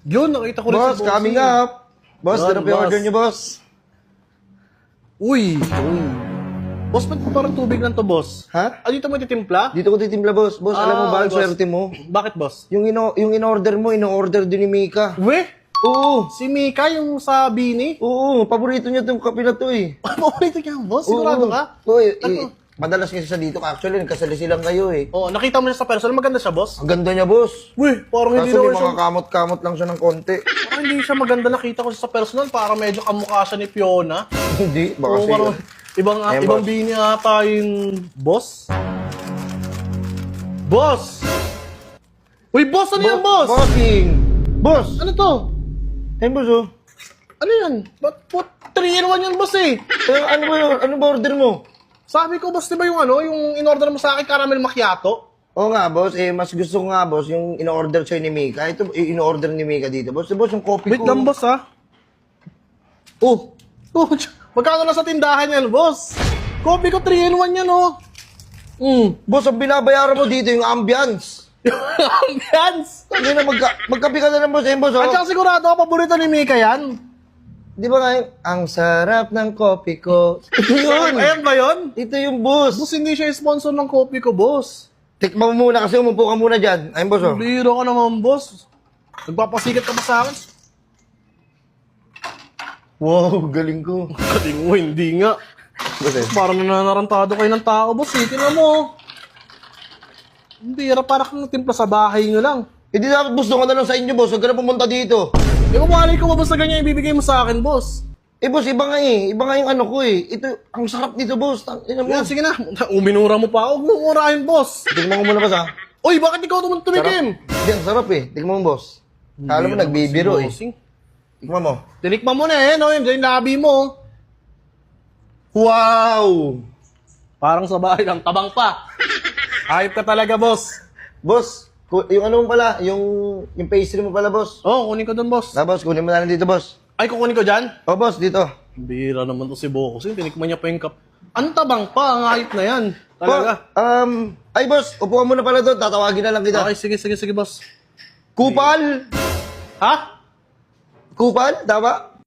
Yun, nakita ko rin Boss, si Bossing. coming up. Boss, Yan, ano pa yung boss. order niyo, boss? Uy. Boss, ba't parang tubig lang to, boss? Ha? Ah, dito mo titimpla? Dito ko titimpla, boss. Boss, alam mo ba ang boss. swerte mo? Bakit, boss? Yung in-order mo, in-order din ni Mika. We? Oo. Si Mika, yung sa Bini? Oo, paborito niya itong kape na to eh. Paborito niya, boss? Sigurado Oo. ka? Oo, Ano? madalas kasi siya dito. Actually, nagkasali silang kayo eh. Oo, nakita mo siya sa personal. Maganda siya, boss? Ang ganda niya, boss. Uy, parang hindi Kaso may naman siya... mga kamot-kamot lang siya ng konti. Parang hindi siya maganda. Nakita ko siya sa personal. Parang medyo kamukha siya ni Fiona. Hindi, baka Oo, siya parang yun. ibang Ayan, ibang boss. Bini ata yung boss. Boss! Uy, boss! Ano yan, boss? Bossing! Boss! Ano to? Ayun, boss, oh. Ano yan? Ba't 3-in-1 yan, boss eh? Ano ba yun? Ano ba order mo? Sabi ko, boss, di ba yung ano, yung in-order mo sa akin, caramel macchiato? Oo nga, boss. Mas gusto ko nga, boss, yung in-order sa'yo ni Mika. Ito, in-order ni Mika dito. Boss, boss, yung coffee Wait ko. lang, boss, ha? Oh, magkano na sa tindahan yan, boss? Coffee ko 3-in-1 yan, oh. Boss, ang binabayaran mo dito yung ambience. Ambiance! Ano na, magkape ka na ng boss. Ayun, boss, oh. At saka sigurado ako, paborito ni Mika yan. Di ba nga yung, ang sarap ng coffee ko. Ito yun. Ayan ba yun? Ito yung boss. Boss, hindi siya sponsor ng coffee ko, boss. Tikman mo muna kasi umupo ka muna dyan. Ayun, boss, oh. Biro ka naman, boss. Nagpapasikat ka pa sa akin. Wow, galing ko. Kating mo, hindi nga. Boss, eh. Parang nananarantado kayo ng tao, boss. Eh. Tingnan mo. Bira, parang kang timpla sa bahay nyo lang. Hindi dapat gusto ka na lang sa inyo, boss. Huwag ka na pumunta dito. Eh, kumali ko ba boss na ganyan ibibigay mo sa akin, boss? Eh, boss, iba nga eh. Iba nga yung ano ko eh. Ito, ang sarap dito, boss. Tingnan mo. Yan, sige na. Uminura mo pa. Huwag mo murahin, boss. Tignan mo muna, boss, ha? Uy, bakit ikaw tumikim? Hindi, ang sarap eh. Tignan mo, boss. Kala mo nagbibiro eh. Bossing. Tignan mo. Tinikman mo na eh, no? Yung labi mo. Wow! Parang sa bahay lang, tabang pa. Ayop ka talaga, boss. Boss, yung ano mo pala, yung pastry mo pala, boss. Oh, kunin ko doon, boss. Boss, kunin mo na lang dito, boss. Ay, kukunin ko dyan? Oh, boss, dito. Bira naman to si Bokusing. Tinikman niya pa yung cup. Ang tabang pa, ang ayop na yan. Talaga. Ay, boss, upo ka muna pala doon. Tatawagin na lang kita. Okay, sige, boss. Kupal! Ha? Kupal? Tama?